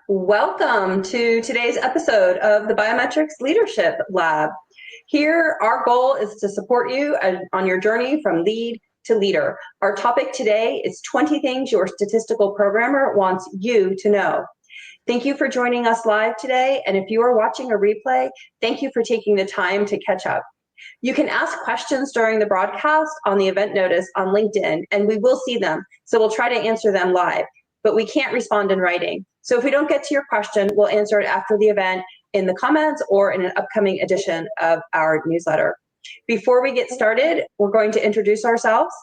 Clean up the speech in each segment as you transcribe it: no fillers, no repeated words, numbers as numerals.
Welcome to today's episode of the Biometrics Leadership Lab. Here, our goal is to support you on your journey from lead to leader. Our topic today is 20 things your statistical programmer wants you to know. Thank you for joining us live today, and if you are watching a replay, thank you for taking the time to catch up. You can ask questions during the broadcast on the event notice on LinkedIn, and we will see them, so we'll try to answer them live, but we can't respond in writing. So if we don't get to your question, we'll answer it after the event in the comments or in an upcoming edition of our newsletter. Before we get started, we're going to introduce ourselves.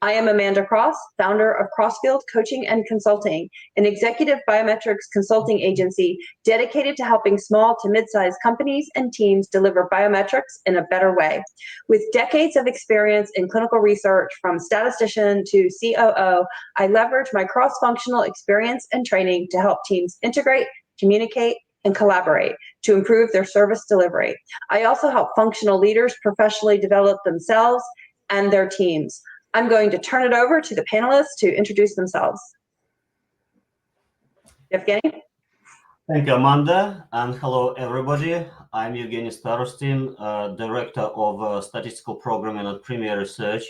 I am Amanda Cross, founder of Crossfield Coaching and Consulting, an executive biometrics consulting agency dedicated to helping small to mid-sized companies and teams deliver biometrics in a better way. With decades of experience in clinical research from statistician to COO, I leverage my cross-functional experience and training to help teams integrate, communicate, and collaborate to improve their service delivery. I also help functional leaders professionally develop themselves and their teams. I'm going to turn it over to the panelists to introduce themselves. Evgeny? Thank you, Amanda, and hello, everybody. I'm Evgeny Starostin, Director of Statistical Programming at Premier Research.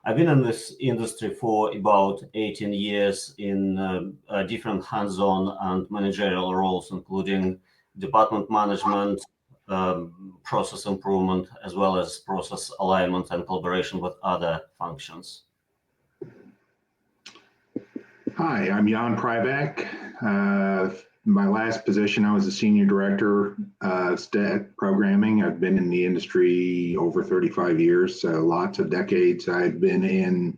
I've been in this industry for about 18 years in different hands-on and managerial roles, including department management, process improvement, as well as process alignment and collaboration with other functions. Hi, I'm Jan Privak. My last position, I was a Senior Director of Stat Programming. I've been in the industry over 35 years, so lots of decades. I've been in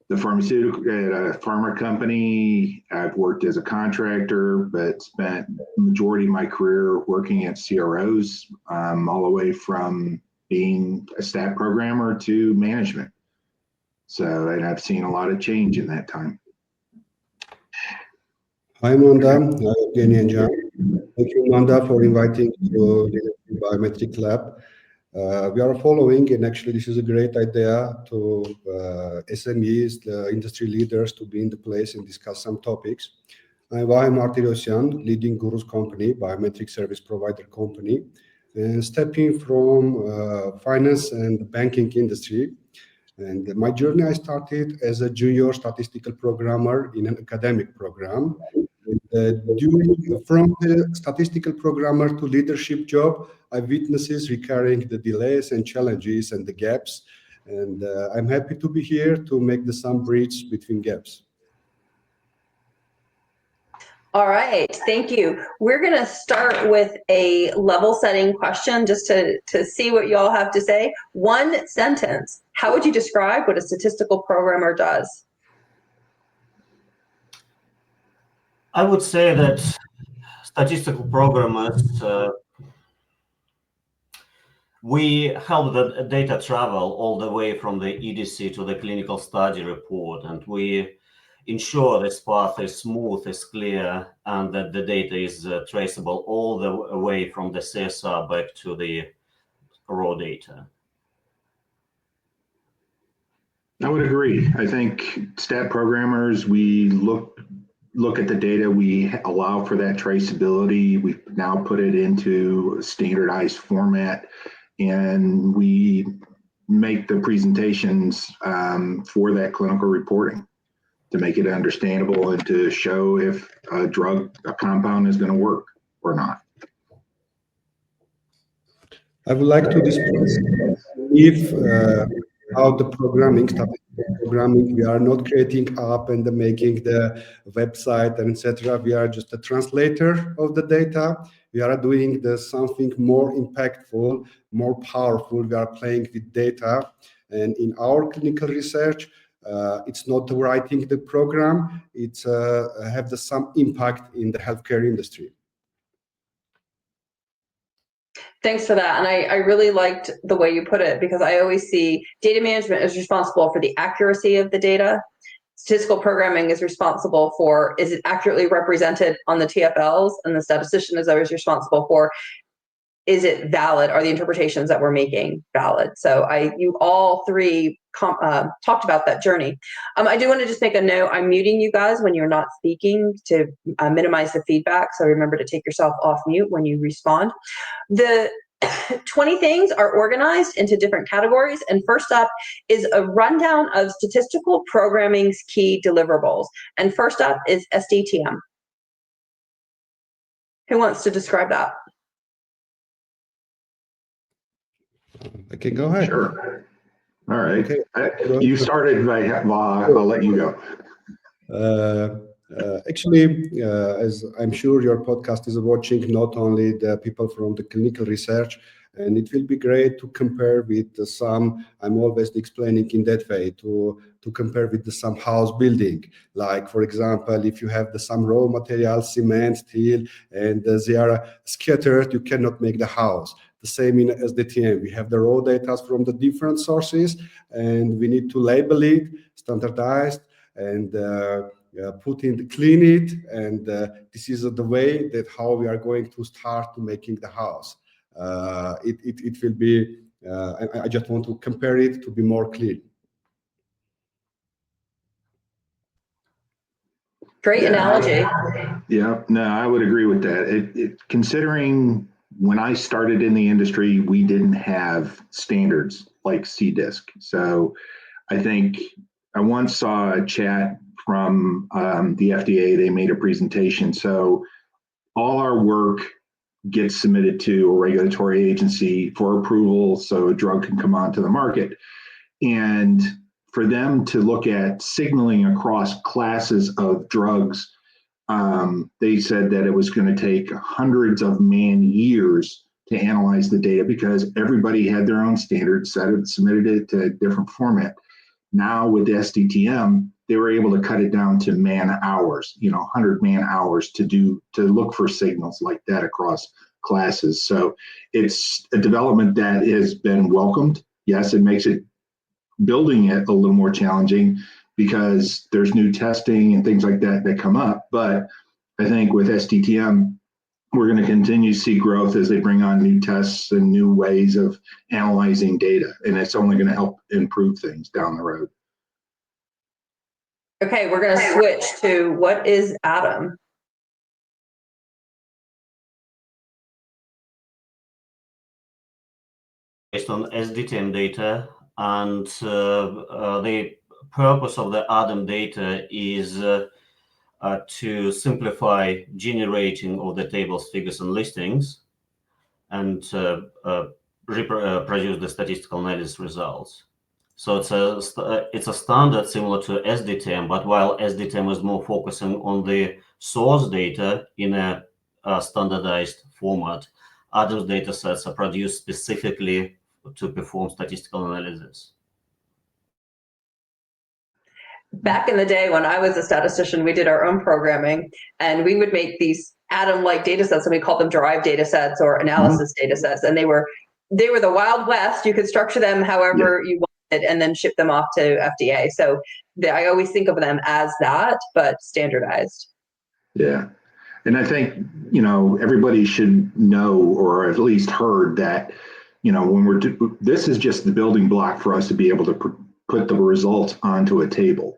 the pharmaceutical, at a pharma company. I've worked as a contractor, but spent the majority of my career working at CROs, all the way from being a stat programmer to management. So, and I've seen a lot of change in that time. Hi, Amanda. Hi, Evgeny and John. Thank you, Amanda, for inviting to the Biometrics Lab. We are following, and actually this is a great idea to SMEs, the industry leaders, to be in the place and discuss some topics. I'm Vahim Martirosyan, leading Guru's company, biometric service provider company, and stepping from finance and banking industry. And my journey, I started as a junior statistical programmer in an academic program. From the statistical programmer to leadership job, I witnesses recurring the delays and challenges and the gaps. And I'm happy to be here to make some bridge between gaps. All right, thank you. We're going to start with a level setting question just to see what you all have to say. One sentence. How would you describe what a statistical programmer does? I would say that statistical programmers, we help the data travel all the way from the EDC to the clinical study report, and we ensure this path is smooth, is clear, and that the data is traceable all the way from the CSR back to the raw data. I would agree. I think stat programmers, we look at the data, we allow for that traceability. We now put it into a standardized format, and we make the presentations for that clinical reporting to make it understandable and to show if a compound is going to work or not. I would like to discuss if how the programming, statistical programming, we are not creating app and making the website and etc. We are just a translator of the data. We are doing something more impactful, more powerful. We are playing with data, and in our clinical research, it's not writing the program. It's have some impact in the healthcare industry. Thanks for that. And I really liked the way you put it, because I always see data management is responsible for the accuracy of the data. Statistical programming is responsible for, is it accurately represented on the TFLs? And the statistician is always responsible for, is it valid? Are the interpretations that we're making valid? So you all three talked about that journey. I do want to just make a note. I'm muting you guys when you're not speaking to minimize the feedback. So remember to take yourself off mute when you respond. The 20 things are organized into different categories. And first up is a rundown of statistical programming's key deliverables. And first up is SDTM. Who wants to describe that? I can go ahead. Sure. All right. Okay. You started, I'll let you go. Actually, as I'm sure your podcast is watching not only the people from the clinical research, and it will be great to compare with some, I'm always explaining in that way, to compare with some house building. Like, for example, if you have some raw materials, cement, steel, and they are scattered, you cannot make the house. The same in SDTM. We have the raw data from the different sources, and we need to label it, standardized, and clean it, and this is the way that how we are going to start to making the house. It will be, I just want to compare it to be more clear. Great analogy. Yeah, no, I would agree with that. Considering when I started in the industry, we didn't have standards like CDISC. So I think I once saw a chat from the FDA. They made a presentation. So all our work gets submitted to a regulatory agency for approval so a drug can come onto the market. And for them to look at signaling across classes of drugs, they said that it was going to take hundreds of man years to analyze the data because everybody had their own standards, submitted it to a different format. Now with SDTM, they were able to cut it down to man hours, 100 man hours to look for signals like that across classes. So it's a development that has been welcomed. Yes, it makes it building it a little more challenging because there's new testing and things like that come up. But I think with SDTM, we're going to continue to see growth as they bring on new tests and new ways of analyzing data. And it's only going to help improve things down the road. Okay, we're going to switch to what is ADAM? Based on SDTM data, and the purpose of the ADAM data is to simplify generating of the tables, figures, and listings, and produce the statistical analysis results. So it's a standard similar to SDTM, but while SDTM is more focusing on the source data in a standardized format, ADAM's data sets are produced specifically to perform statistical analysis. Back in the day when I was a statistician, we did our own programming, and we would make these ADAM-like data sets, and we called them derived data sets or analysis data sets, and they were the Wild West. You could structure them however you wanted and then ship them off to FDA. So I always think of them as that, but standardized. Yeah. And I think, everybody should know, or at least heard that, when this is just the building block for us to be able to put the results onto a table.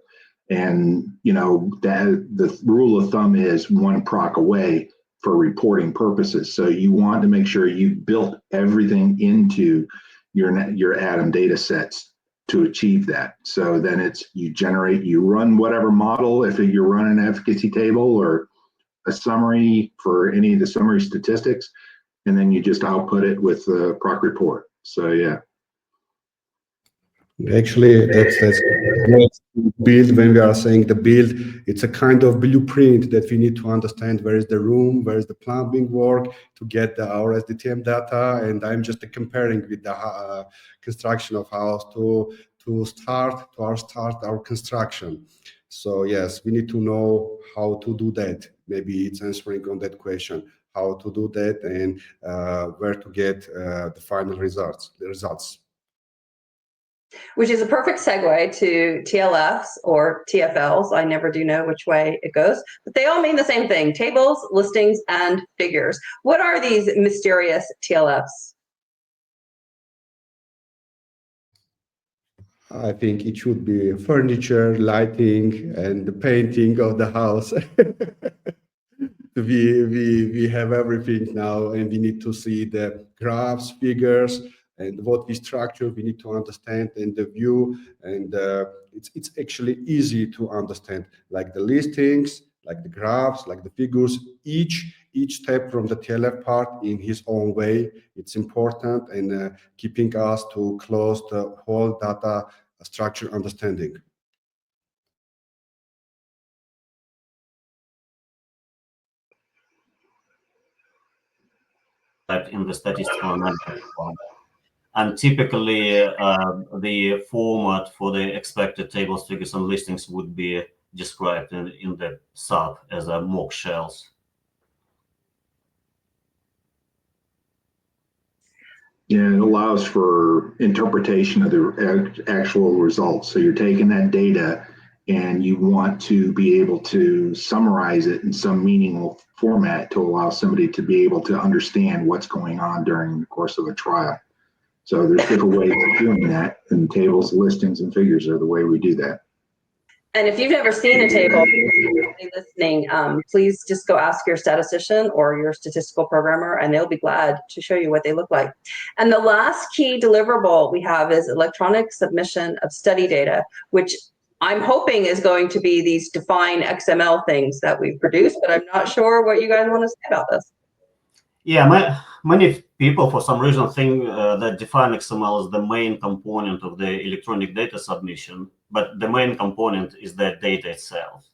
And, that the rule of thumb is one proc away for reporting purposes. So you want to make sure you built everything into your ADAM data sets to achieve that. So then you run whatever model, if you're running an efficacy table or a summary for any of the summary statistics, and then you just output it with the proc report. So yeah. Actually, that's build. When we are saying the build, it's a kind of blueprint that we need to understand where is the room, where is the plumbing work to get our SDTM data, and I'm just comparing with the construction of house to start our construction. So yes, we need to know how to do that. Maybe it's answering on that question, how to do that, and where to get the final results. Which is a perfect segue to TLFs or TFLs. I never do know which way it goes, but they all mean the same thing: tables, listings, and figures. What are these mysterious TLFs? I think it should be furniture, lighting, and the painting of the house. We have everything now, and we need to see the graphs, figures, and what we structure. We need to understand and the view, and it's actually easy to understand, like the listings, like the graphs, like the figures. Each step from the TLF part in his own way. It's important, and keeping us to close the whole data structure understanding. In the statistical analysis one. And typically, the format for the expected tables, figures, and listings would be described in the sub as a mock shells. Yeah, it allows for interpretation of the actual results. So you're taking that data and you want to be able to summarize it in some meaningful format to allow somebody to be able to understand what's going on during the course of a trial. So there's different ways of doing that, and tables, listings, and figures are the way we do that. And if you've never seen a table, listening, please just go ask your statistician or your statistical programmer, and they'll be glad to show you what they look like. And the last key deliverable we have is electronic submission of study data, which I'm hoping is going to be these define XML things that we've produced, but I'm not sure what you guys want to say about this. Yeah, many people for some reason think that define XML is the main component of the electronic data submission, but the main component is the data itself.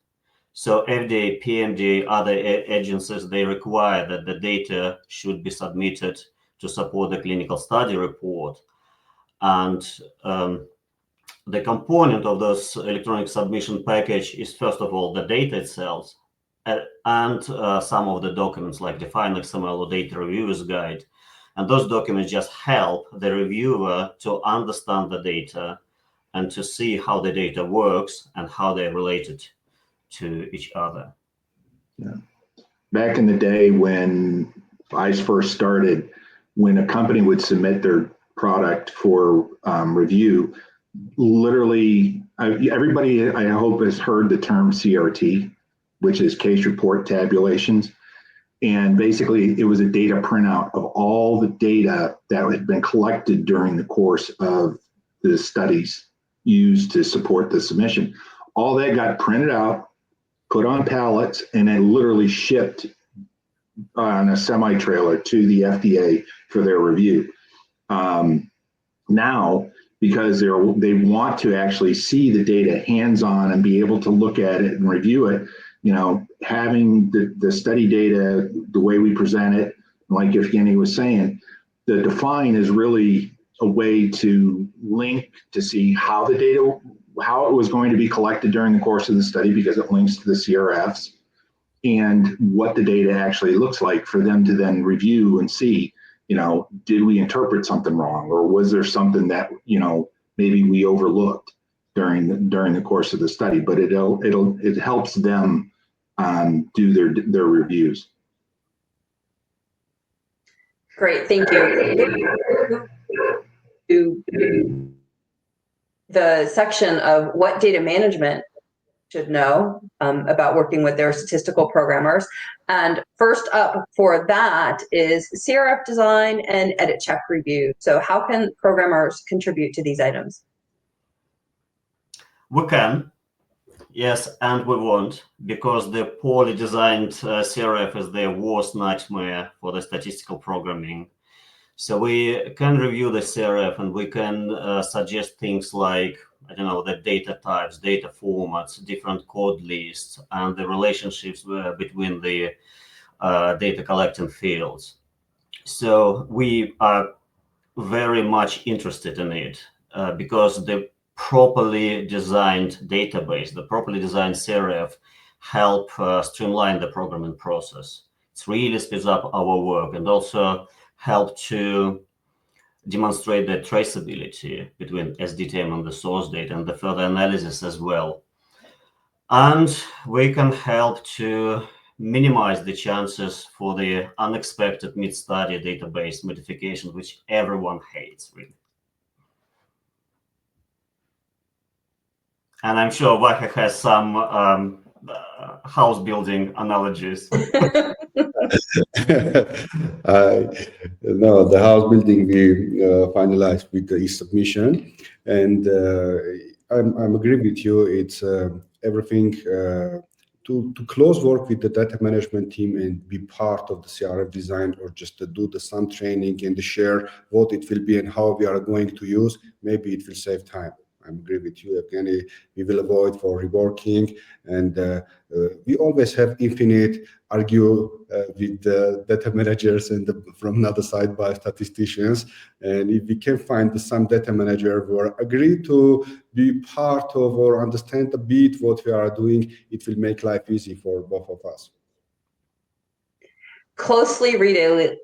So FDA, PMDA, other agencies, they require that the data should be submitted to support the clinical study report. And the component of this electronic submission package is, first of all, the data itself, and some of the documents like Define XML or Data Reviewer's Guide. And those documents just help the reviewer to understand the data and to see how the data works and how they're related to each other. Yeah. Back in the day when I first started, when a company would submit their product for review, literally everybody I hope has heard the term CRT, which is case report tabulations. And basically it was a data printout of all the data that had been collected during the course of the studies used to support the submission. All that got printed out, put on pallets, and then literally shipped on a semi-trailer to the FDA for their review. Now, because they want to actually see the data hands-on and be able to look at it and review it, having the study data, the way we present it, like Evgeny was saying, the define is really a way to link to see how the data, how it was going to be collected during the course of the study, because it links to the CRFs, and what the data actually looks like for them to then review and see, did we interpret something wrong, or was there something that, maybe we overlooked during the course of the study? But it helps them do their reviews. Great, thank you. To the section of what data management should know about working with their statistical programmers. And first up for that is CRF design and edit check review. So how can programmers contribute to these items? We can, yes, and we won't, because the poorly designed CRF is the worst nightmare for the statistical programming. So we can review the CRF and we can suggest things like, the data types, data formats, different code lists, and the relationships between the data collecting fields. So we are very much interested in it because the properly designed database, the properly designed CRF help streamline the programming process. It really speeds up our work and also help to demonstrate the traceability between SDTM and the source data and the further analysis as well. And we can help to minimize the chances for the unexpected mid-study database modification, which everyone hates, really. And I'm sure Vahe has some house building analogies. No, the house building we finalized with the submission, and I'm agree with you. It's everything to close work with the data management team and be part of the CRF design, or just to do some training and share what it will be and how we are going to use. Maybe it will save time. I agree with you, Evgeny. We will avoid for reworking, and we always have infinite argue with the data managers and from another side by statisticians. And if we can find some data manager who are agree to be part of or understand a bit what we are doing, it will make life easy for both of us. Closely related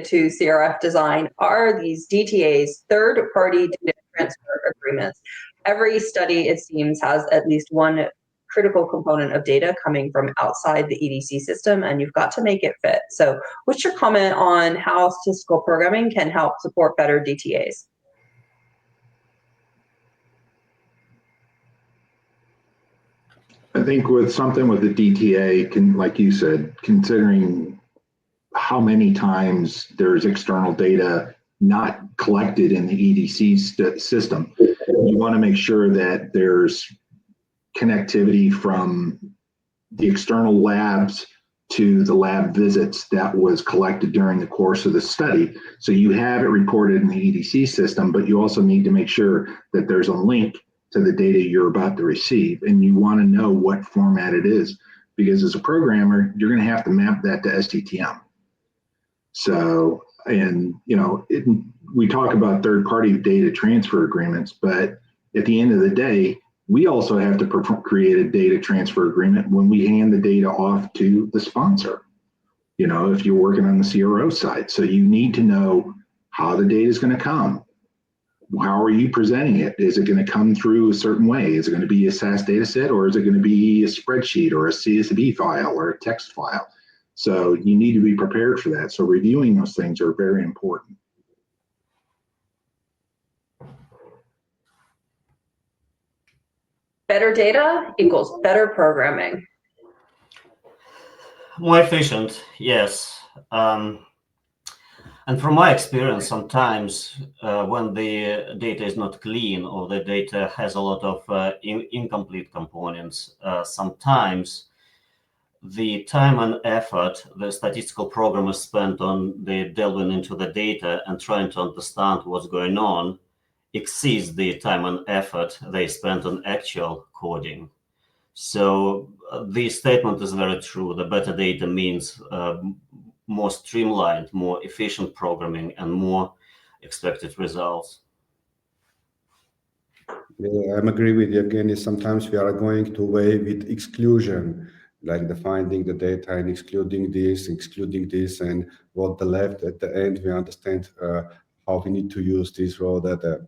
to CRF design are these DTAs, third-party data transfer agreements. Every study, it seems, has at least one critical component of data coming from outside the EDC system, and you've got to make it fit. So what's your comment on how statistical programming can help support better DTAs? I think with something with the DTA, like you said, considering how many times there's external data not collected in the EDC system, you want to make sure that there's connectivity from the external labs to the lab visits that was collected during the course of the study. So you have it recorded in the EDC system, but you also need to make sure that there's a link to the data you're about to receive, and you want to know what format it is, because as a programmer, you're going to have to map that to SDTM. So, and we talk about third-party data transfer agreements, but at the end of the day, we also have to create a data transfer agreement when we hand the data off to the sponsor, if you're working on the CRO side. So you need to know how the data is going to come. How are you presenting it? Is it going to come through a certain way? Is it going to be a SAS data set, or is it going to be a spreadsheet or a CSV file or a text file? So you need to be prepared for that. So reviewing those things are very important. Better data equals better programming. More efficient, yes. And from my experience, sometimes when the data is not clean or the data has a lot of incomplete components, sometimes the time and effort the statistical programmers spent on the delving into the data and trying to understand what's going on exceeds the time and effort they spent on actual coding. So the statement is very true. The better data means more streamlined, more efficient programming, and more expected results. Yeah, I'm agree with you, Evgeny. Sometimes we are going to way with exclusion, like the finding the data and excluding this, and what the left at the end, we understand how we need to use this raw data.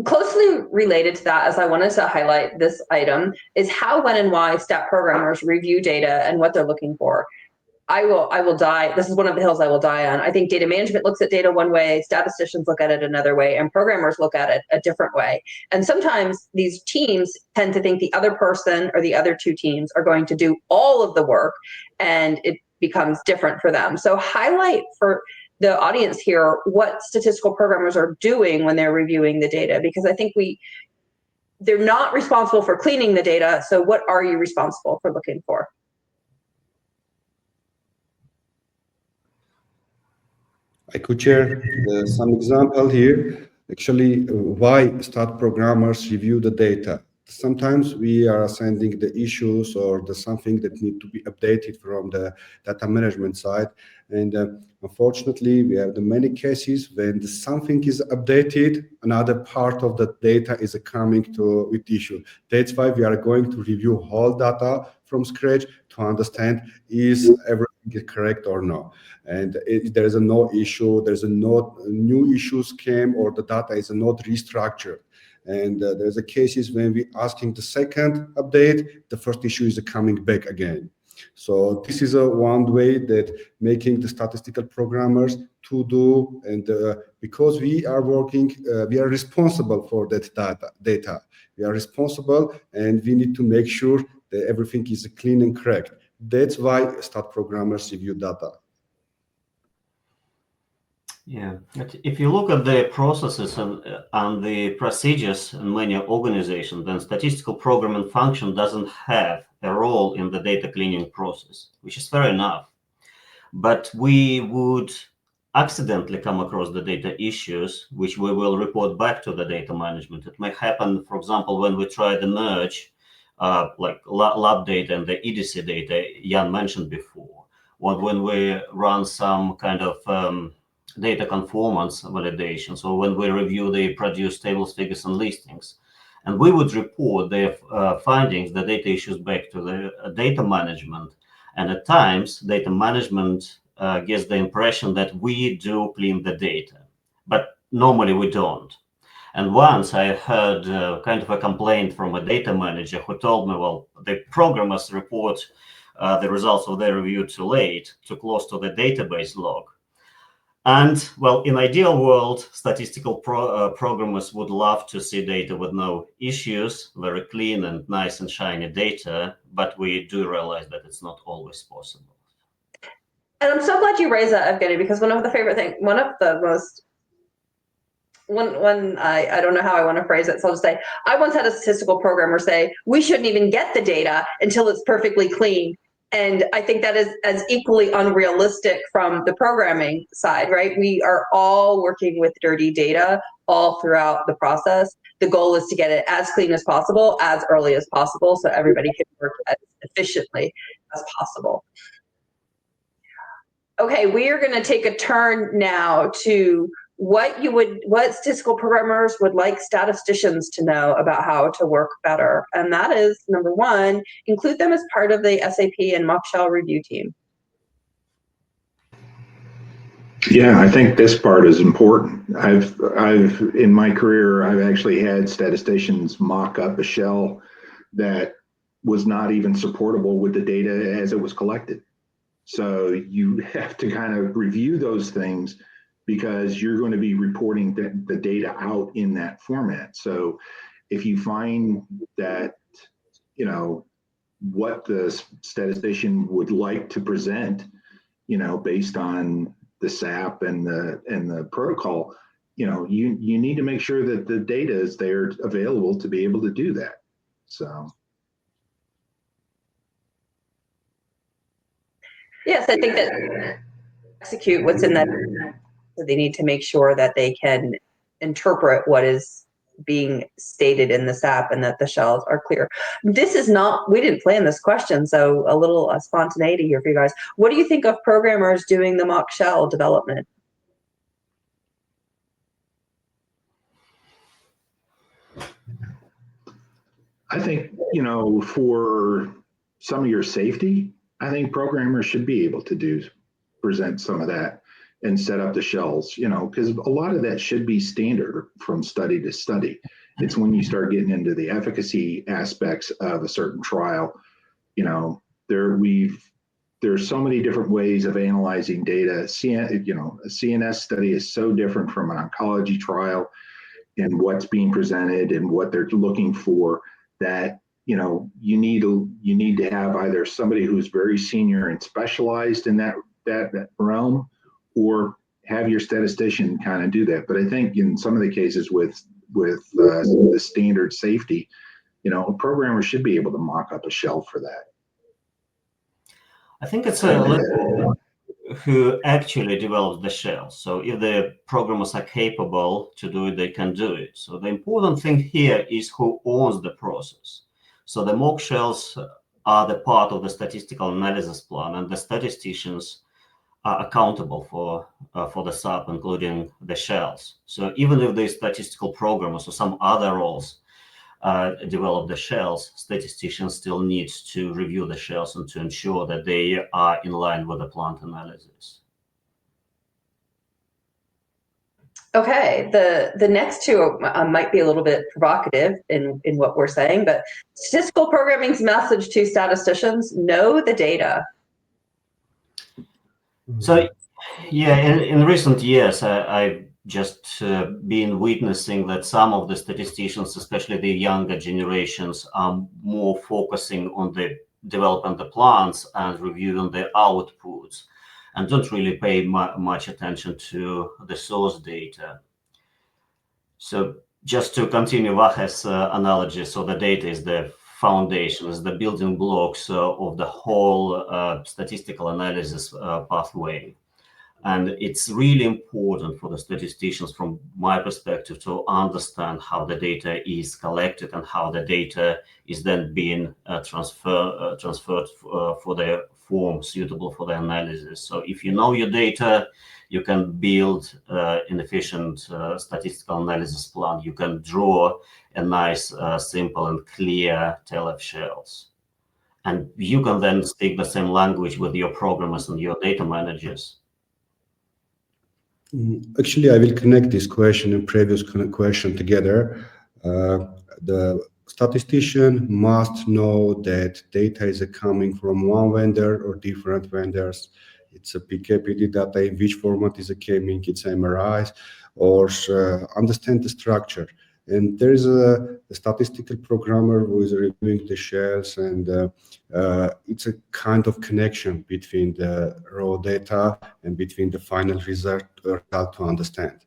Closely related to that, as I wanted to highlight this item, is how, when, and why stat programmers review data and what they're looking for. I will die. This is one of the hills I will die on. I think data management looks at data one way, statisticians look at it another way, and programmers look at it a different way. And sometimes these teams tend to think the other person or the other two teams are going to do all of the work, and it becomes different for them. So highlight for the audience here what statistical programmers are doing when they're reviewing the data, because I think they're not responsible for cleaning the data. So what are you responsible for looking for? I could share some example here. Actually, why stat programmers review the data. Sometimes we are sending the issues or the something that need to be updated from the data management side. And unfortunately, we have the many cases when something is updated, another part of the data is coming to with issue. That's why we are going to review whole data from scratch to understand is everything is correct or no. And there is a no issue, there's a no new issues came, or the data is not restructured. And there's a cases when we asking the second update, the first issue is coming back again. So this is one way that making the statistical programmers to do, and because we are working, we are responsible for that data. We are responsible, and we need to make sure that everything is clean and correct. That's why stat programmers review data. Yeah, but if you look at the processes and the procedures in many organizations, then statistical programming function doesn't have a role in the data cleaning process, which is fair enough. But we would accidentally come across the data issues, which we will report back to the data management. It may happen, for example, when we try to merge like lab data and the EDC data Jan mentioned before, or when we run some kind of data conformance validation. So when we review the produced tables, figures, and listings, and we would report the findings, the data issues back to the data management. And at times, data management gets the impression that we do clean the data, but normally we don't. And once I heard kind of a complaint from a data manager who told me, well, the programmers report the results of their review too late, too close to the database log. And well, in ideal world, statistical programmers would love to see data with no issues, very clean and nice and shiny data, but we do realize that it's not always possible. And I'm so glad you raised that, Evgeny, because one of the most, I don't know how I want to phrase it, so I'll just say, I once had a statistical programmer say, we shouldn't even get the data until it's perfectly clean. And I think that is as equally unrealistic from the programming side, right? We are all working with dirty data all throughout the process. The goal is to get it as clean as possible, as early as possible, so everybody can work as efficiently as possible. Okay, we are going to take a turn now to what statistical programmers would like statisticians to know about how to work better. And that is, number one, include them as part of the SAP and mock shell review team. Yeah, I think this part is important. I've in my career, I've actually had statisticians mock up a shell that was not even supportable with the data as it was collected. So you have to kind of review those things, because you're going to be reporting the data out in that format. So if you find that, you know, what the statistician would like to present, you know, based on the SAP and the protocol, you know, you need to make sure that the data is there available to be able to do that. So. Yes, I think that execute what's in that. So they need to make sure that they can interpret what is being stated in the SAP and that the shells are clear. This is not, we didn't plan this question, so a little spontaneity here for you guys. What do you think of programmers doing the mock shell development? I think, you know, for some of your safety, I think programmers should be able to present some of that and set up the shells, you know, because a lot of that should be standard from study to study. It's when you start getting into the efficacy aspects of a certain trial, you know, there's so many different ways of analyzing data. You know, a CNS study is so different from an oncology trial and what's being presented and what they're looking for, that, you know, you need to have either somebody who's very senior and specialized in that realm, or have your statistician kind of do that. But I think in some of the cases with the standard safety, you know, a programmer should be able to mock up a shell for that. I think it's who actually develops the shell. So if the programmers are capable to do it, they can do it. So the important thing here is who owns the process. So the mock shells are the part of the statistical analysis plan, and the statisticians are accountable for the SAP, including the shells. So even if the statistical programmers or some other roles develop the shells, statisticians still need to review the shells and to ensure that they are in line with the plant analysis. Okay, the next two might be a little bit provocative in what we're saying, but statistical programming's message to statisticians: know the data. So, yeah, in recent years, I've just been witnessing that some of the statisticians, especially the younger generations, are more focusing on the developing the plans and reviewing the outputs, and don't really pay much attention to the source data. So just to continue Vahe's analogy, so the data is the foundation, is the building blocks of the whole statistical analysis pathway. And it's really important for the statisticians, from my perspective, to understand how the data is collected and how the data is then being transferred for the form suitable for the analysis. So if you know your data, you can build an efficient statistical analysis plan. You can draw a nice, simple and clear tale of shells. And you can then speak the same language with your programmers and your data managers. Actually, I will connect this question and previous question together. The statistician must know that data is coming from one vendor or different vendors. It's a PKPD data, in which format is it coming, it's MRIs, or understand the structure. And there is a statistical programmer who is reviewing the shells, and it's a kind of connection between the raw data and between the final result to understand.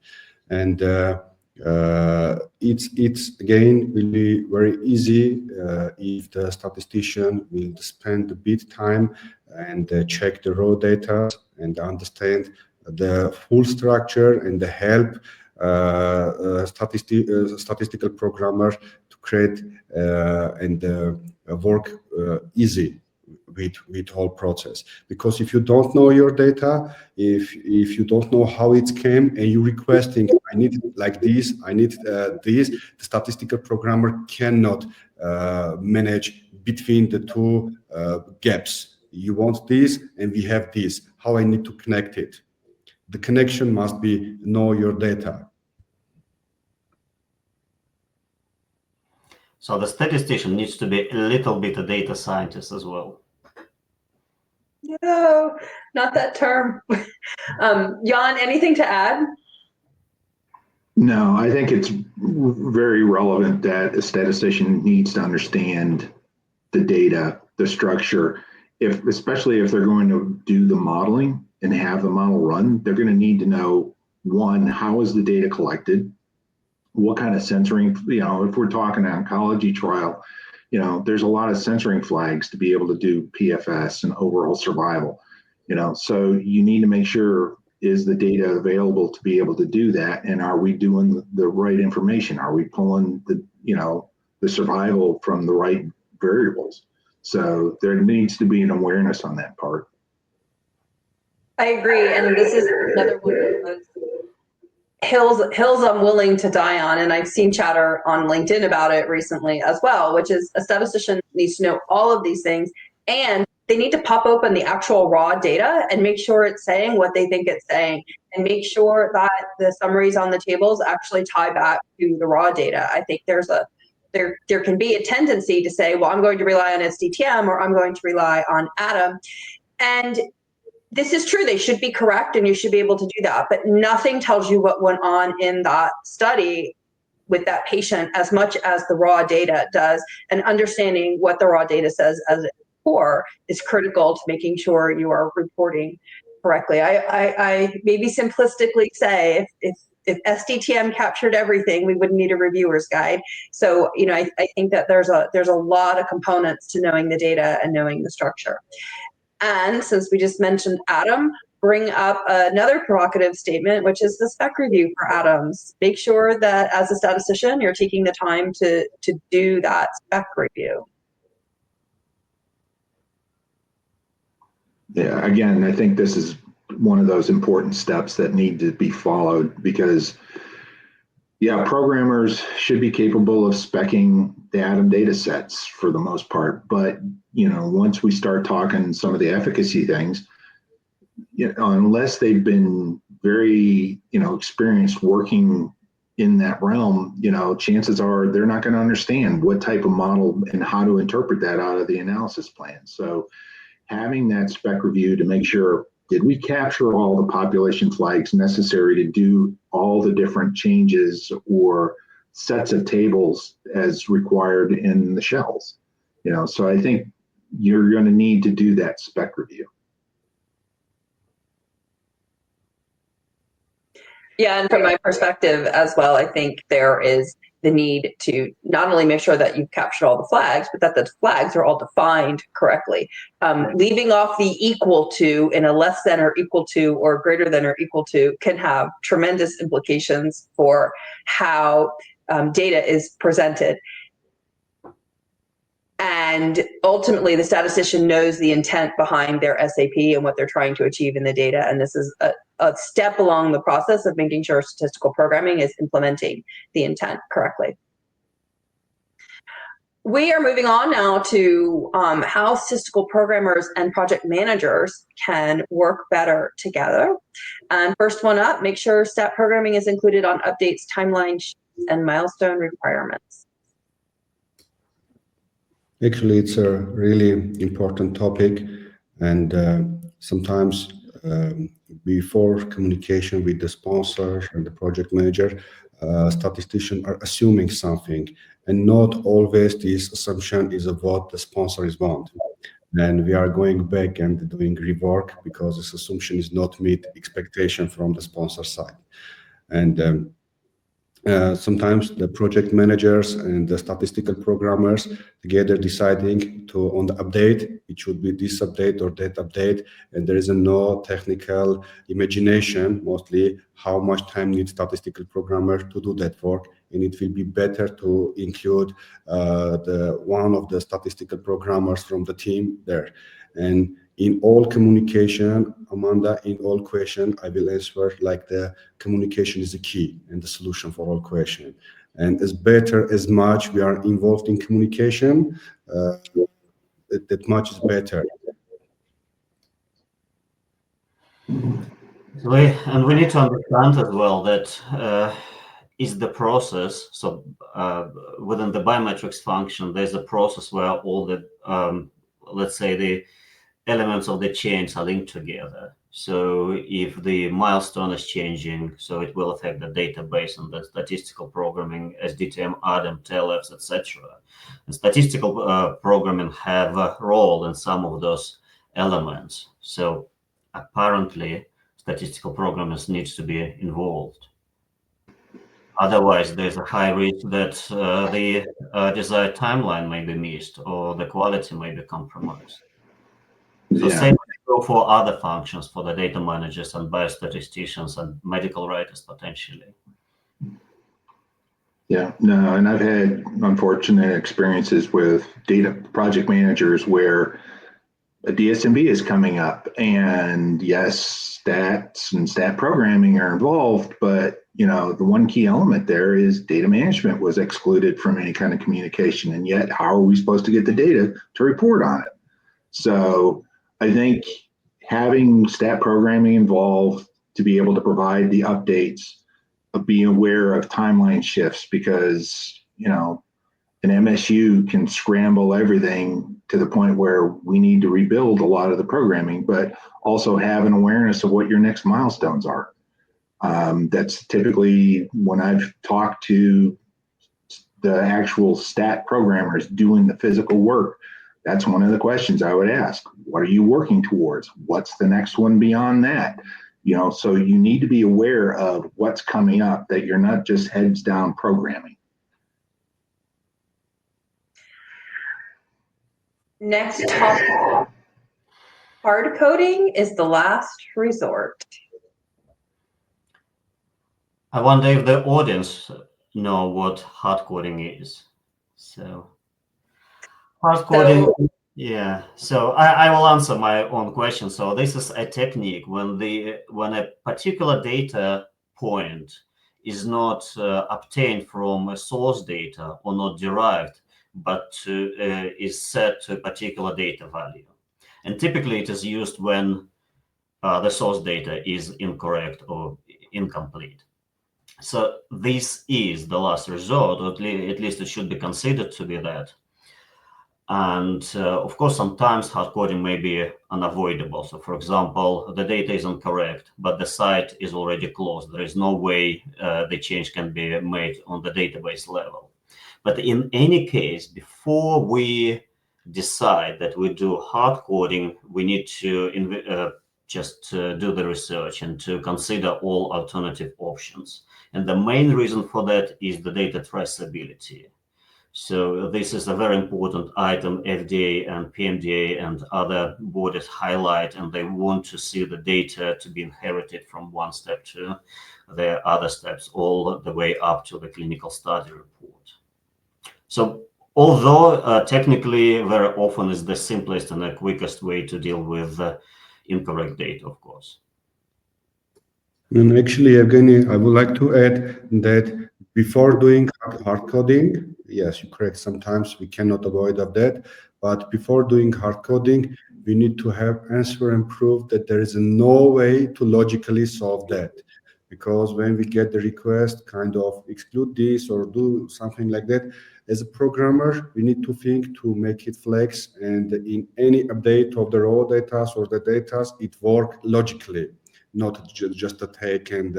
And it's again really very easy if the statistician will spend a bit time and check the raw data and understand the full structure and the help statistical programmer to create and work easy with whole process. Because if you don't know your data, if you don't know how it came, and you requesting, I need it like this, I need this, the statistical programmer cannot manage between the two gaps. You want this and we have this, how I need to connect it. The connection must be know your data. So the statistician needs to be a little bit a data scientist as well. No, not that term. Jan, anything to add? No, I think it's very relevant that a statistician needs to understand the data, the structure. Especially if they're going to do the modeling and have the model run, they're going to need to know, one, how is the data collected? What kind of censoring, if we're talking an oncology trial, there's a lot of censoring flags to be able to do PFS and overall survival, so you need to make sure, is the data available to be able to do that? And are we doing the right information? Are we pulling the survival from the right variables? So there needs to be an awareness on that part. I agree, and this is another one of those hills I'm willing to die on, and I've seen chatter on LinkedIn about it recently as well, which is a statistician needs to know all of these things, and they need to pop open the actual raw data and make sure it's saying what they think it's saying, and make sure that the summaries on the tables actually tie back to the raw data. I think there can be a tendency to say, well, I'm going to rely on SDTM or I'm going to rely on ATOM. And this is true, they should be correct and you should be able to do that, but nothing tells you what went on in that study with that patient as much as the raw data does. And understanding what the raw data says as its core is critical to making sure you are reporting correctly. I maybe simplistically say if SDTM captured everything, we wouldn't need a reviewer's guide. So, I think that there's a lot of components to knowing the data and knowing the structure. And since we just mentioned ATOM, bring up another provocative statement, which is the spec review for ATOMs. Make sure that as a statistician, you're taking the time to do that spec review. Yeah, again, I think this is one of those important steps that need to be followed, because Yeah, programmers should be capable of speccing the Atom data sets for the most part. But, once we start talking some of the efficacy things, unless they've been very, experienced working in that realm, chances are they're not going to understand what type of model and how to interpret that out of the analysis plan. So having that spec review to make sure, did we capture all the population flags necessary to do all the different changes or sets of tables as required in the shells? So I think you're going to need to do that spec review. Yeah, and from my perspective as well, I think there is the need to not only make sure that you've captured all the flags, but that the flags are all defined correctly. Leaving off the equal to in a less than or equal to or greater than or equal to can have tremendous implications for how data is presented. And ultimately, the statistician knows the intent behind their SAP and what they're trying to achieve in the data. And this is a step along the process of making sure statistical programming is implementing the intent correctly. We are moving on now to how statistical programmers and project managers can work better together. And first one up, make sure stat programming is included on updates, timelines, and milestone requirements. Actually, it's a really important topic, and sometimes before communication with the sponsor and the project manager, statisticians are assuming something, and not always this assumption is of what the sponsors want. And we are going back and doing rework because this assumption is not meet expectation from the sponsor side. And sometimes the project managers and the statistical programmers together deciding to on the update, it should be this update or that update, and there is no technical imagination mostly how much time needs statistical programmer to do that work, and it will be better to include the one of the statistical programmers from the team there. And in all communication, Amanda, in all question, I will answer like the communication is the key and the solution for all question. And as better as much we are involved in communication, that much is better. And we need to understand as well that is the process. So within the biometrics function, there's a process where all the, let's say, the elements of the chains are linked together. So if the milestone is changing, so it will affect the database and the statistical programming, SDTM, ADAM, TLFs, etc. And statistical programming have a role in some of those elements. So apparently, statistical programmers needs to be involved. Otherwise, there's a high risk that the desired timeline may be missed or the quality may be compromised. So same go for other functions, for the data managers and biostatisticians and medical writers potentially. Yeah, no, and I've had unfortunate experiences with data project managers where a DSMB is coming up, and yes, stats and stat programming are involved, but the one key element there is data management was excluded from any kind of communication, and yet how are we supposed to get the data to report on it? So I think having stat programming involved to be able to provide the updates, of being aware of timeline shifts, because an MSU can scramble everything to the point where we need to rebuild a lot of the programming, but also have an awareness of what your next milestones are. That's typically when I've talked to the actual stat programmers doing the physical work, that's one of the questions I would ask. What are you working towards? What's the next one beyond that? So you need to be aware of what's coming up, that you're not just heads down programming. Next topic, hard coding is the last resort. I wonder if the audience know what hard coding is. So hard coding, yeah. So I will answer my own question. So this is a technique when a particular data point is not obtained from a source data or not derived, but is set to a particular data value. And typically it is used when the source data is incorrect or incomplete. So this is the last resort, or at least it should be considered to be that. And of course, sometimes hard coding may be unavoidable. So for example, the data is incorrect, but the site is already closed. There is no way the change can be made on the database level. But in any case, before we decide that we do hard coding, we need to just do the research and to consider all alternative options. And the main reason for that is the data traceability. So this is a very important item FDA and PMDA and other bodies highlight, and they want to see the data to be inherited from one step to the other steps, all the way up to the clinical study report. So although technically very often is the simplest and the quickest way to deal with incorrect data, of course. And actually, Evgeny, I would like to add that before doing hard coding, yes, you're correct. Sometimes we cannot avoid of that, but before doing hard coding, we need to have answer and proof that there is no way to logically solve that. Because when we get the request, kind of exclude this or do something like that, as a programmer, we need to think to make it flex, and in any update of the raw data or the data, it work logically, not just to take and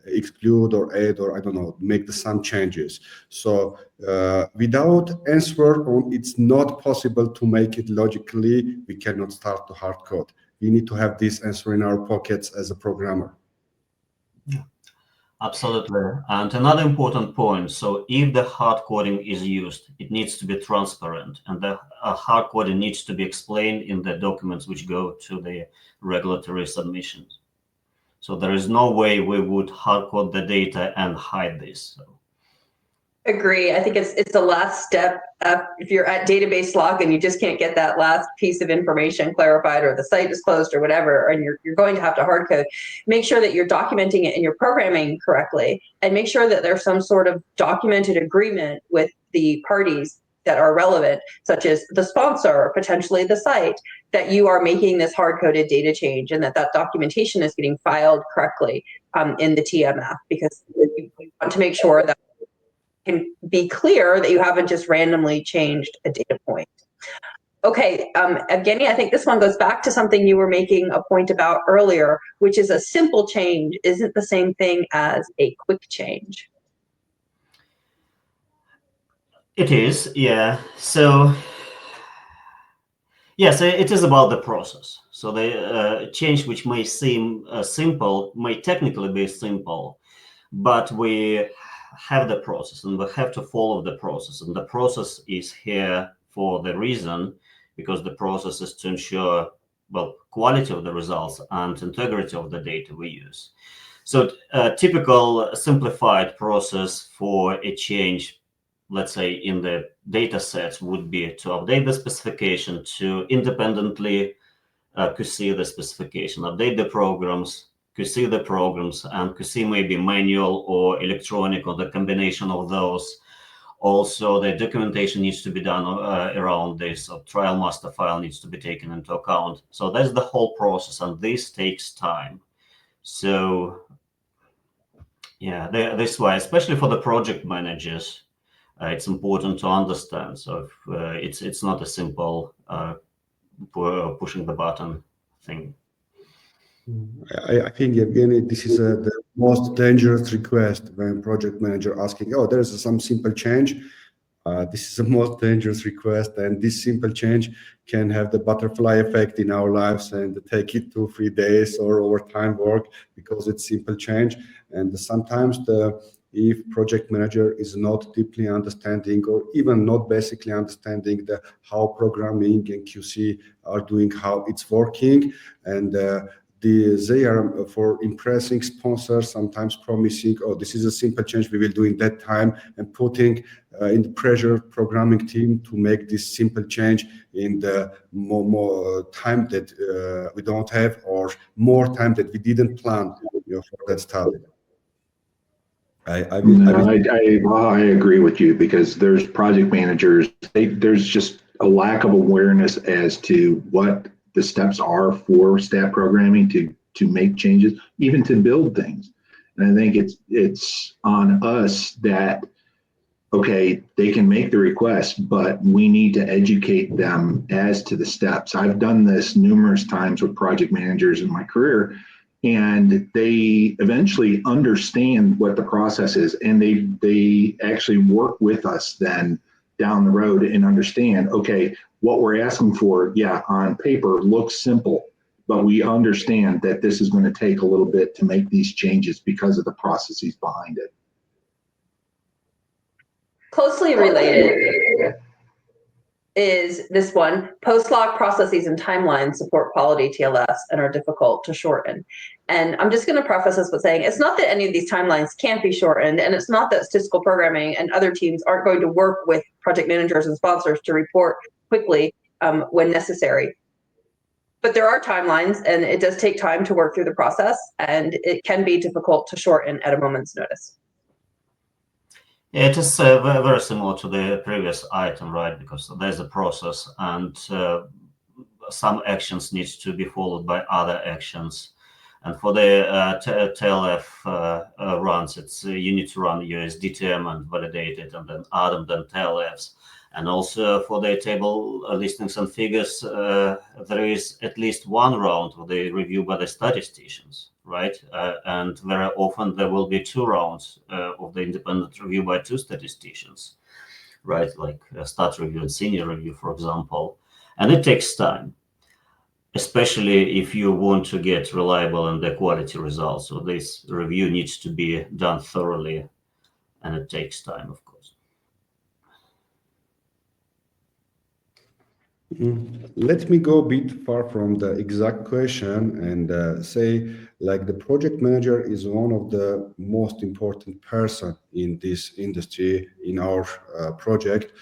exclude or add or I don't know, make some changes. So without answer on it's not possible to make it logically, we cannot start to hard code. We need to have this answer in our pockets as a programmer. Yeah, absolutely. And another important point, so if the hard coding is used, it needs to be transparent, and the hard coding needs to be explained in the documents which go to the regulatory submissions. So there is no way we would hard code the data and hide this. So. Agree. I think it's the last step. If you're at database lock and you just can't get that last piece of information clarified, or the site is closed or whatever, and you're going to have to hard code, make sure that you're documenting it and you're programming correctly, and make sure that there's some sort of documented agreement with the parties that are relevant, such as the sponsor, potentially the site, that you are making this hard-coded data change, and that documentation is getting filed correctly in the TMF, because you want to make sure that it can be clear that you haven't just randomly changed a data point. Okay, Evgeny, I think this one goes back to something you were making a point about earlier, which is a simple change isn't the same thing as a quick change. It is, yeah. So, yes, it is about the process. So the change which may seem simple may technically be simple, but we have the process and we have to follow the process. And the process is here for the reason, because the process is to ensure, well, quality of the results and integrity of the data we use. So a typical simplified process for a change, let's say in the data sets, would be to update the specification, to independently QC the specification, update the programs, QC the programs, and QC may be manual or electronic or the combination of those. Also, the documentation needs to be done around this. So trial master file needs to be taken into account. So that's the whole process, and this takes time. So yeah, this way, especially for the project managers, it's important to understand. So if, it's not a simple pushing the button thing. I think, Evgeny, this is the most dangerous request when project manager asking, oh, there's some simple change. This is the most dangerous request, and this simple change can have the butterfly effect in our lives and take it 2-3 days or overtime work because it's simple change. And sometimes if project manager is not deeply understanding or even not basically understanding how programming and QC are doing, how it's working, and they are for impressing sponsors, sometimes promising, oh, this is a simple change we will do in that time, and putting in the pressure programming team to make this simple change in the more time that we don't have, or more time that we didn't plan for that study. I agree with you because there's project managers, there's just a lack of awareness as to what the steps are for stat programming to make changes, even to build things. And I think it's on us that, okay, they can make the request, but we need to educate them as to the steps. I've done this numerous times with project managers in my career, and they eventually understand what the process is, and they actually work with us then down the road and understand, okay, what we're asking for, yeah, on paper looks simple, but we understand that this is going to take a little bit to make these changes because of the processes behind it. Closely related is this one: post-log processes and timelines support quality TLS and are difficult to shorten. And I'm just going to preface this with saying it's not that any of these timelines can't be shortened, and it's not that statistical programming and other teams aren't going to work with project managers and sponsors to report quickly when necessary. But there are timelines, and it does take time to work through the process, and it can be difficult to shorten at a moment's notice. Yeah, it is very similar to the previous item, right? Because there's a process, and some actions need to be followed by other actions. And for the TLF runs, it's you need to run USDTM and validate it, and then add them, then TLFs. And also for the table listings and figures, there is at least one round of the review by the statisticians, right? And very often there will be two rounds of the independent review by two statisticians, right? Like stat review and senior review, for example. And it takes time, especially if you want to get reliable and the quality results. So this review needs to be done thoroughly, and it takes time, of course. Let me go a bit far from the exact question and say, like, the project manager is one of the most important person in this industry, in our project.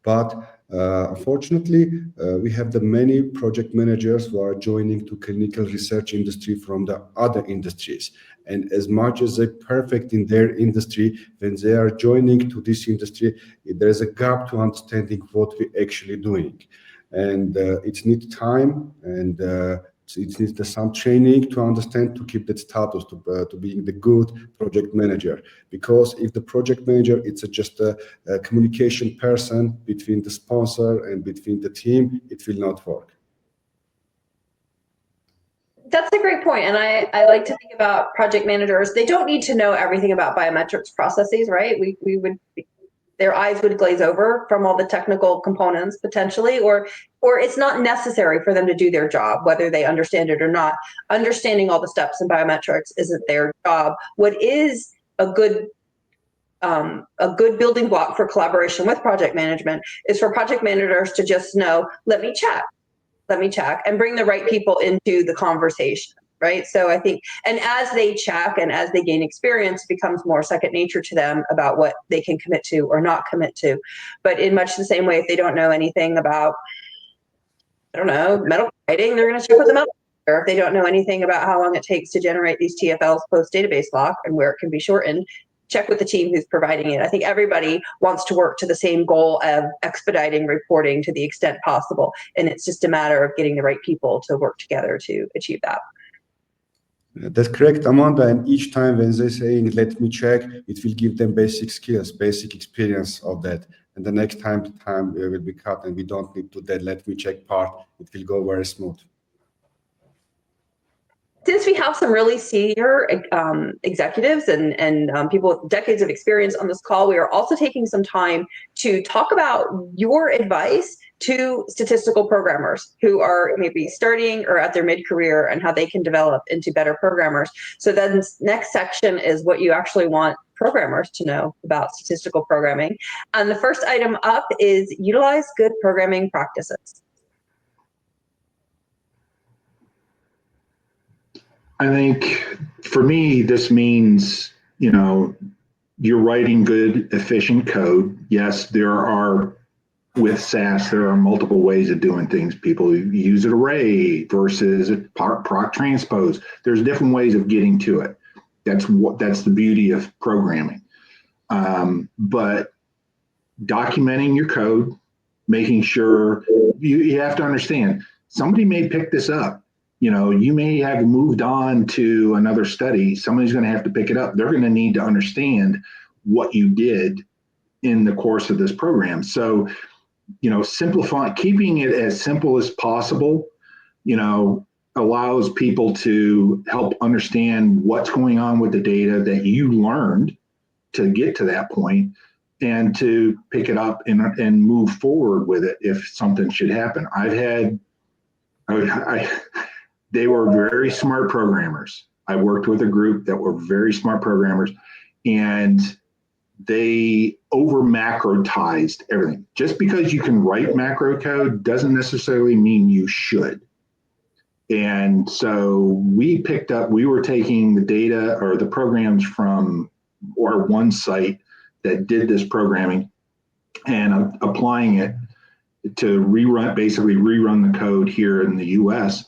But unfortunately, we have the many project managers who are joining to clinical research industry from the other industries. And as much as they're perfect in their industry, when they are joining to this industry, there's a gap to understanding what we're actually doing. And it needs time, and it needs some training to understand, to keep that status, to being the good project manager. Because if the project manager, it's just a communication person between the sponsor and between the team, it will not work. That's a great point. And I like to think about project managers. They don't need to know everything about biometrics processes, right? Their eyes would glaze over from all the technical components potentially, or it's not necessary for them to do their job, whether they understand it or not. Understanding all the steps in biometrics isn't their job. What is a good building block for collaboration with project management is for project managers to just know, let me check, and bring the right people into the conversation. Right. So I think, and as they check and as they gain experience, it becomes more second nature to them about what they can commit to or not commit to. But in much the same way, if they don't know anything about, I don't know, medical writing, they're going to check with the medical writer. If they don't know anything about how long it takes to generate these TFLs post database lock and where it can be shortened, check with the team who's providing it. I think everybody wants to work to the same goal of expediting reporting to the extent possible. And it's just a matter of getting the right people to work together to achieve that. That's correct, Amanda. And each time when they're saying, let me check, it will give them basic skills, basic experience of that. And the next time will be cut, and we don't need to that let me check part. It will go very smooth. Since we have some really senior executives and people with decades of experience on this call, we are also taking some time to talk about your advice to statistical programmers who are maybe starting or at their mid-career and how they can develop into better programmers. So then next section is what you actually want programmers to know about statistical programming. And the first item up is utilize good programming practices. I think for me, this means, you're writing good, efficient code. Yes, with SAS, there are multiple ways of doing things. People use an array versus proc transpose. There's different ways of getting to it. That's the beauty of programming. But documenting your code, making sure you have to understand somebody may pick this up. You may have moved on to another study. Somebody's going to have to pick it up. They're going to need to understand what you did in the course of this program. So, keeping it as simple as possible, allows people to help understand what's going on with the data that you learned to get to that point, and to pick it up and move forward with it if something should happen. They were very smart programmers. I worked with a group that were very smart programmers, and they over macrotized everything. Just because you can write macro code doesn't necessarily mean you should. And so we were taking the data or the programs from one site that did this programming and applying it to basically rerun the code here in the US.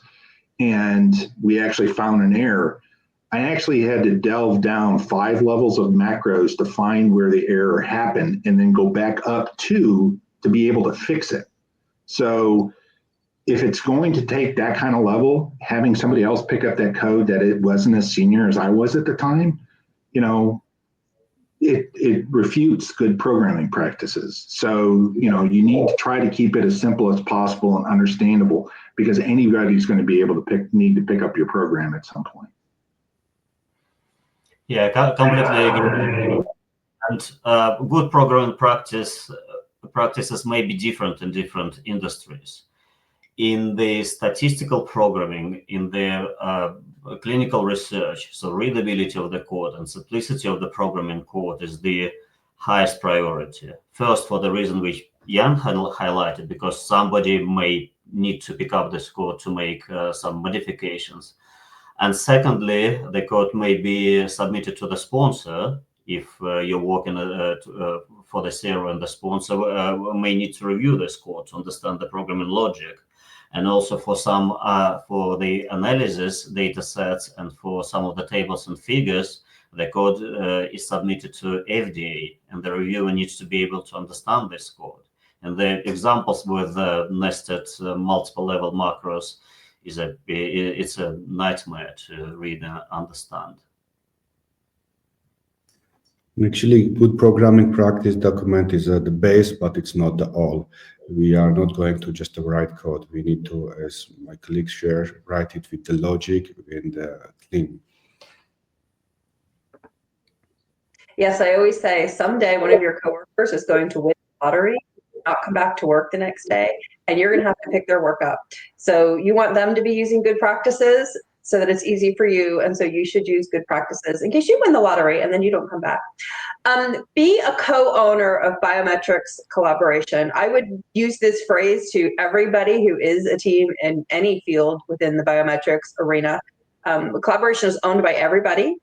And we actually found an error. I actually had to delve down 5 levels of macros to find where the error happened, and then go back up to be able to fix it. So if it's going to take that kind of level, having somebody else pick up that code that it wasn't as senior as I was at the time, it refutes good programming practices. So, you need to try to keep it as simple as possible and understandable, because anybody's going to be able to need to pick up your program at some point. Yeah, completely agree. And good programming practices may be different in different industries. In the statistical programming, in the clinical research, so readability of the code and simplicity of the programming code is the highest priority. First, for the reason which Jan had highlighted, because somebody may need to pick up this code to make some modifications. And secondly, the code may be submitted to the sponsor if you're working for the CRO, and the sponsor may need to review this code to understand the programming logic. And also for for the analysis data sets and for some of the tables and figures, the code is submitted to FDA, and the reviewer needs to be able to understand this code. And the examples with nested multiple level macros it's a nightmare to read and understand. Actually, good programming practice document is the base, but it's not the all. We are not going to just write code. We need to, as my colleagues share, write it with the logic and clean. Yes, I always say someday one of your coworkers is going to win the lottery, not come back to work the next day, and you're going to have to pick their work up. So you want them to be using good practices so that it's easy for you, and so you should use good practices in case you win the lottery and then you don't come back. Be a co-owner of biometrics collaboration. I would use this phrase to everybody who is a team in any field within the biometrics arena. Collaboration is owned by everybody.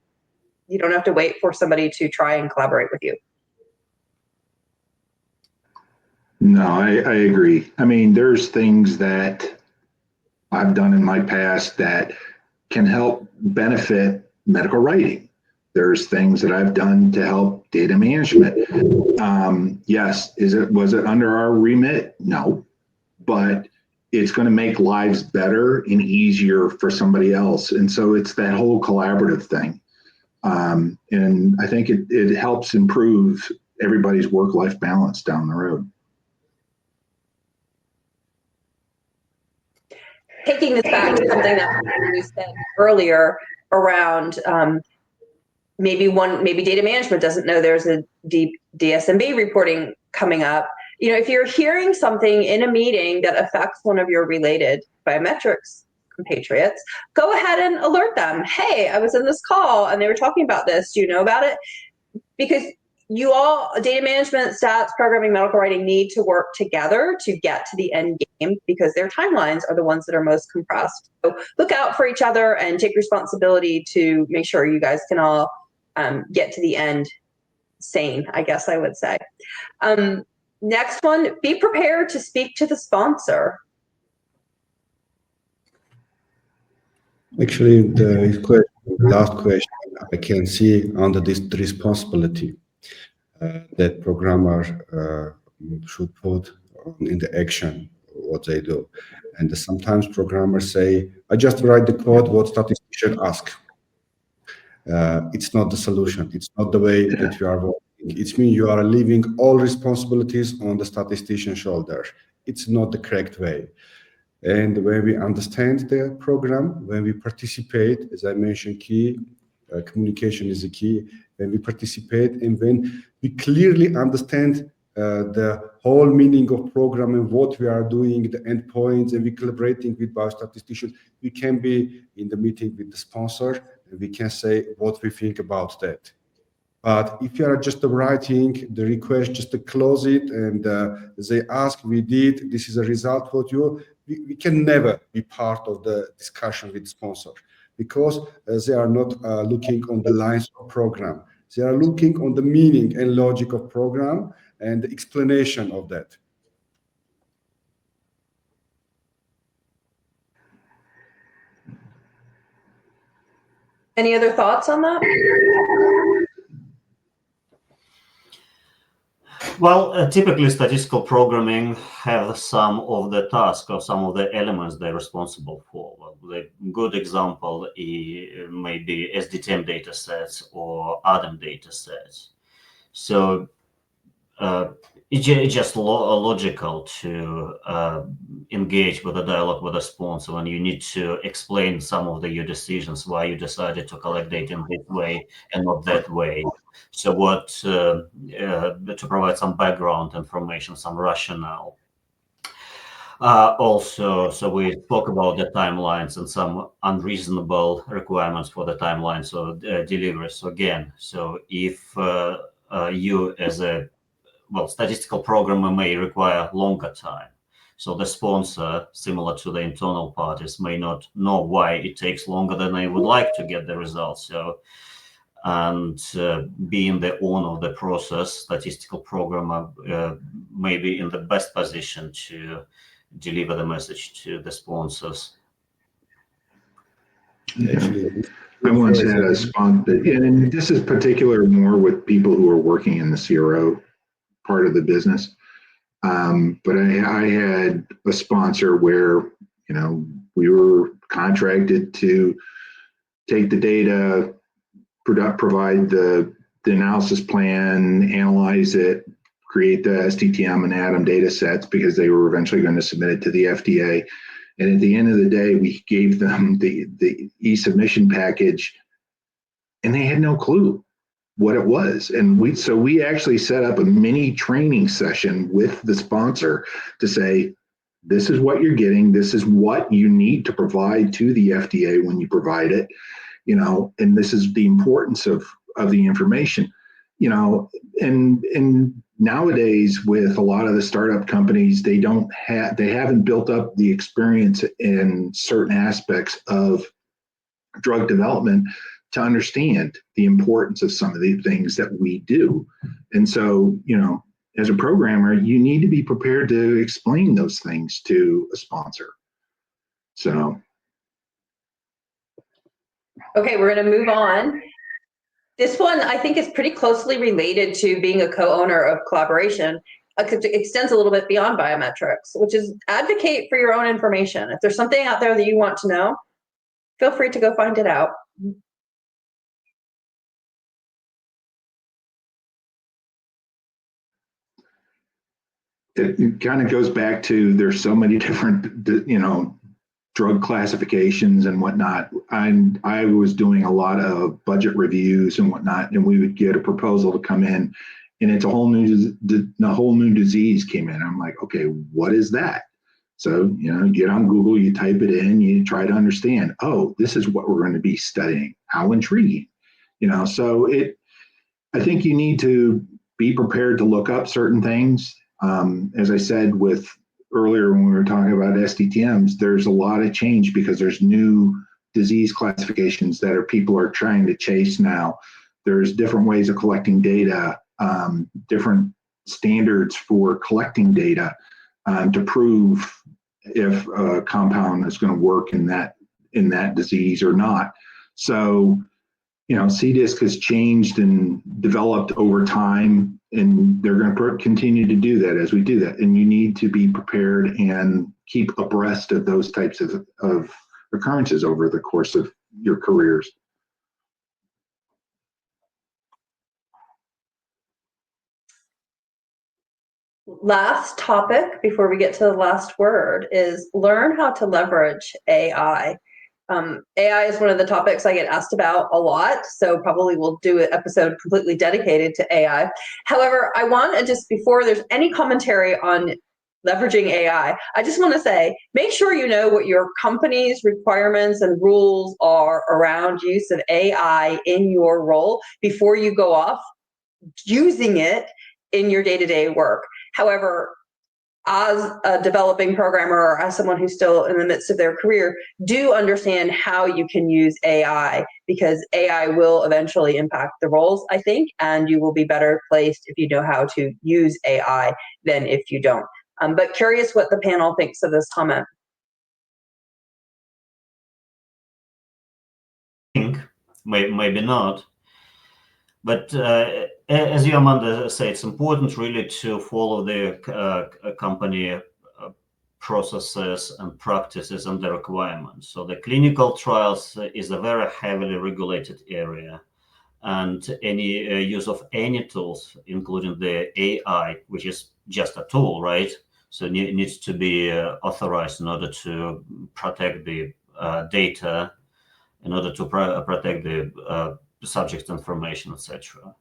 You don't have to wait for somebody to try and collaborate with you. No, I agree. I mean, there's things that I've done in my past that can help benefit medical writing. There's things that I've done to help data management. Yes, was it under our remit? No, but it's going to make lives better and easier for somebody else. And so it's that whole collaborative thing. And I think it helps improve everybody's work-life balance down the road. Taking this back to something that you said earlier around maybe data management doesn't know there's a deep DSMB reporting coming up. If you're hearing something in a meeting that affects one of your related biometrics compatriots, go ahead and alert them. Hey, I was in this call and they were talking about this. Do you know about it? Because you all, data management, stats, programming, medical writing, need to work together to get to the end game, because their timelines are the ones that are most compressed. So look out for each other and take responsibility to make sure you guys can all get to the end sane, I guess I would say. Next one, be prepared to speak to the sponsor. Actually, the last question I can see under this responsibility. that programmer should put in the action what they do. And sometimes programmers say, I just write the code what statistician ask. It's not the solution. It's not the way that we are working. It means you are leaving all responsibilities on the statistician's shoulders. It's not the correct way. And when we understand the program, when we participate, as I mentioned, communication is the key. When we participate and when we clearly understand the whole meaning of program and what we are doing, the endpoints, and we collaborating with biostatisticians, we can be in the meeting with the sponsor and we can say what we think about that. But if you are just writing the request, just to close it and they ask, we did, this is a result for you, we can never be part of the discussion with sponsor because they are not looking on the lines of program. They are looking on the meaning and logic of program and the explanation of that. Any other thoughts on that? Well, typically statistical programming have some of the tasks or some of the elements they're responsible for. Well, the good example may be SDTM data sets or ADAM data sets. So it's just logical to engage with a dialogue with a sponsor when you need to explain some of your decisions, why you decided to collect data in this way and not that way. So what to provide some background information, some rationale. Also, so we spoke about the timelines and some unreasonable requirements for the timelines of delivery. So again, so if you as a statistical programmer may require longer time. So the sponsor, similar to the internal parties, may not know why it takes longer than they would like to get the results. So, and being the owner of the process, statistical programmer may be in the best position to deliver the message to the sponsors. Actually, I once had a sponsor, and this is particular more with people who are working in the CRO part of the business. But I had a sponsor where, we were contracted to take the data, provide the analysis plan, analyze it, create the STTM and ADAM data sets because they were eventually going to submit it to the FDA. And at the end of the day, we gave them the e-submission package and they had no clue what it was. And we actually set up a mini training session with the sponsor to say, this is what you're getting. This is what you need to provide to the FDA when you provide it, and this is the importance of the information, and nowadays with a lot of the startup companies, they haven't built up the experience in certain aspects of drug development to understand the importance of some of the things that we do. And so, as a programmer, you need to be prepared to explain those things to a sponsor. So. Okay, we're going to move on. This one, I think, is pretty closely related to being a co-owner of collaboration. It extends a little bit beyond biometrics, which is advocate for your own information. If there's something out there that you want to know, feel free to go find it out. It kind of goes back to there's so many different, drug classifications and whatnot. I was doing a lot of budget reviews and whatnot, and we would get a proposal to come in, and it's a whole new disease came in. I'm like, okay, what is that? So, you get on Google, you type it in, you try to understand, oh, this is what we're going to be studying. How intriguing, so I think you need to be prepared to look up certain things. As I said earlier when we were talking about SDTMs, there's a lot of change because there's new disease classifications that people are trying to chase now. There's different ways of collecting data, different standards for collecting data to prove if a compound is going to work in that disease or not. So, CDISC has changed and developed over time, And they're going to continue to do that as we do that. And you need to be prepared and keep abreast of those types of occurrences over the course of your careers. Last topic before we get to the last word is learn how to leverage AI. AI is one of the topics I get asked about a lot, so probably we'll do an episode completely dedicated to AI. However, I want to just, before there's any commentary on leveraging AI, I just want to say, make sure you know what your company's requirements and rules are around use of AI in your role before you go off using it in your day-to-day work. However, as a developing programmer or as someone who's still in the midst of their career, do understand how you can use AI, because AI will eventually impact the roles, I think, and you will be better placed if you know how to use AI than if you don't. But curious what the panel thinks of this comment. Maybe not. But as you, Amanda, say, it's important really to follow the company processes and practices and the requirements. So the clinical trials is a very heavily regulated area, and any use of any tools, including the AI, which is just a tool, right? So it needs to be authorized in order to protect the data, in order to protect the subject information, etc.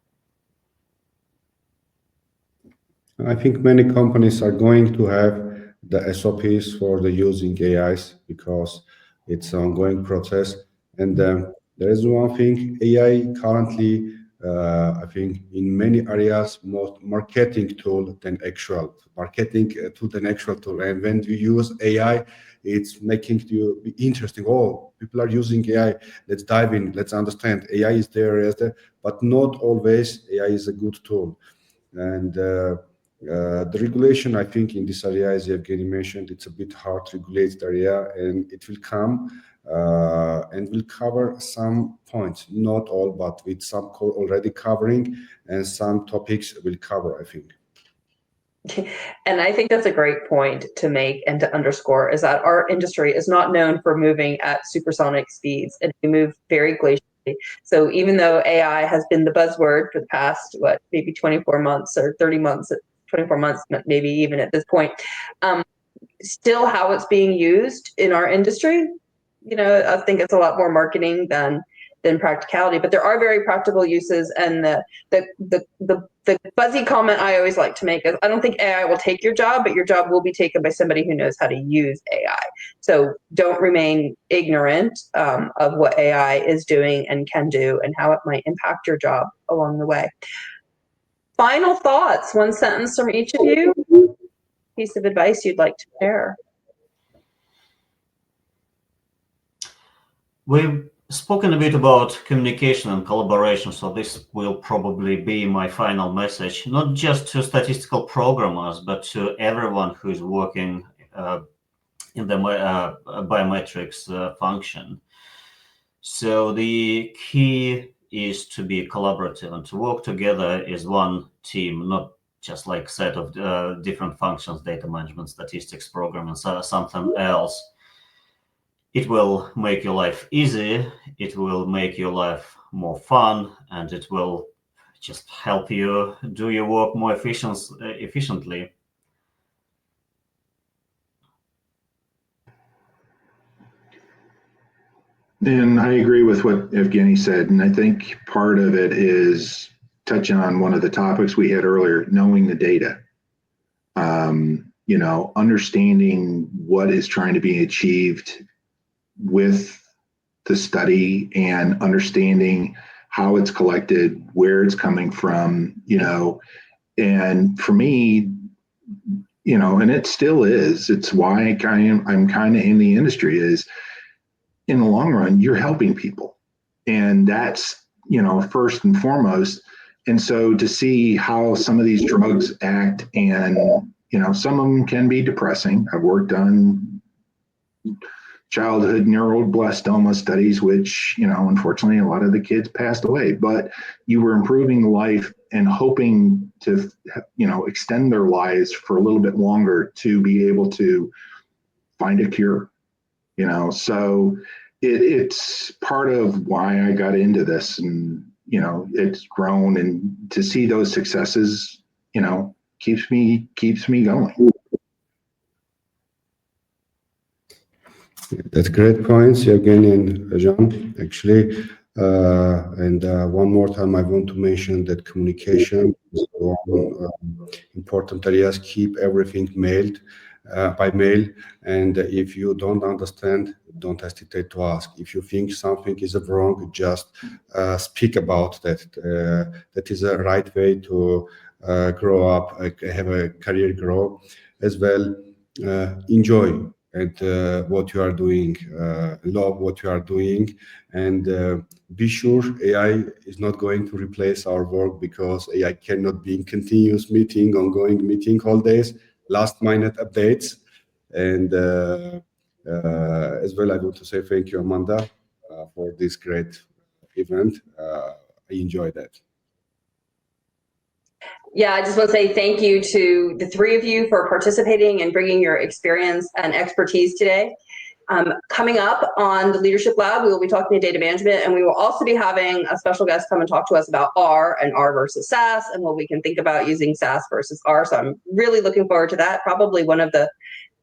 I think many companies are going to have the SOPs for the using AIs because it's an ongoing process. And there is one thing, AI currently, I think in many areas, more marketing tool than actual marketing tool than actual tool. And when you use AI, it's making you be interesting. Oh, people are using AI. Let's dive in. Let's understand. AI is there, but not always AI is a good tool. And the regulation, I think, in this area, as Evgeny mentioned, it's a bit hard to regulate the area, and it will come and will cover some points, not all, but with some already covering, and some topics will cover, I think. And I think that's a great point to make and to underscore, is that our industry is not known for moving at supersonic speeds, and we move very glacially. So even though AI has been the buzzword for the past, maybe 24 months or 30 months, 24 months, maybe even at this point, still how it's being used in our industry, I think it's a lot more marketing than practicality, but there are very practical uses. And the buzzy comment I always like to make is, I don't think AI will take your job, but your job will be taken by somebody who knows how to use AI. So don't remain ignorant of what AI is doing and can do and how it might impact your job along the way. Final thoughts, one sentence from each of you, piece of advice you'd like to share. We've spoken a bit about communication and collaboration, so this will probably be my final message, not just to statistical programmers, but to everyone who is working in the biometrics function. So the key is to be collaborative and to work together as one team, not just like set of different functions, data management, statistics, programming, something else. It will make your life easy, it will make your life more fun, and it will just help you do your work more efficiently. And I agree with what Evgeny said. And I think part of it is touching on one of the topics we had earlier, knowing the data. Understanding what is trying to be achieved with the study and understanding how it's collected, where it's coming from, and for me, and it still is, it's why I'm kind of in the industry, is in the long run, you're helping people. And that's, first and foremost. And so to see how some of these drugs act, and, some of them can be depressing. I've worked on childhood neuroblastoma studies, which, unfortunately, a lot of the kids passed away, but you were improving the life and hoping to, extend their lives for a little bit longer to be able to find a cure. So it's part of why I got into this, and it's grown, and to see those successes, keeps me going. That's great points, Evgeny and John, actually. And one more time, I want to mention that communication is one important areas. Keep everything mailed by mail. And if you don't understand, don't hesitate to ask. If you think something is wrong, just speak about that. That is a right way to grow up, have a career grow as well. Enjoy and what you are doing, love what you are doing, and be sure AI is not going to replace our work, because AI cannot be in continuous meeting, ongoing meeting all days, last minute updates. And as well, I want to say thank you, Amanda, for this great event. I enjoyed that. Yeah, I just want to say thank you to the three of you for participating and bringing your experience and expertise today. Coming up on the Leadership Lab, we will be talking to data management, and we will also be having a special guest come and talk to us about R and R versus SAS, and what we can think about using SAS versus R. So I'm really looking forward to that. Probably one of the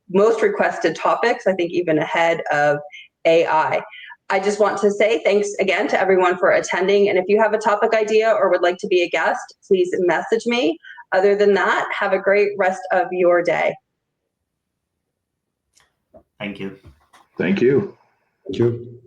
most requested topics, I think even ahead of AI. I just want to say thanks again to everyone for attending. And if you have a topic idea or would like to be a guest, please message me. Other than that, have a great rest of your day. Thank you. Thank you. Thank you.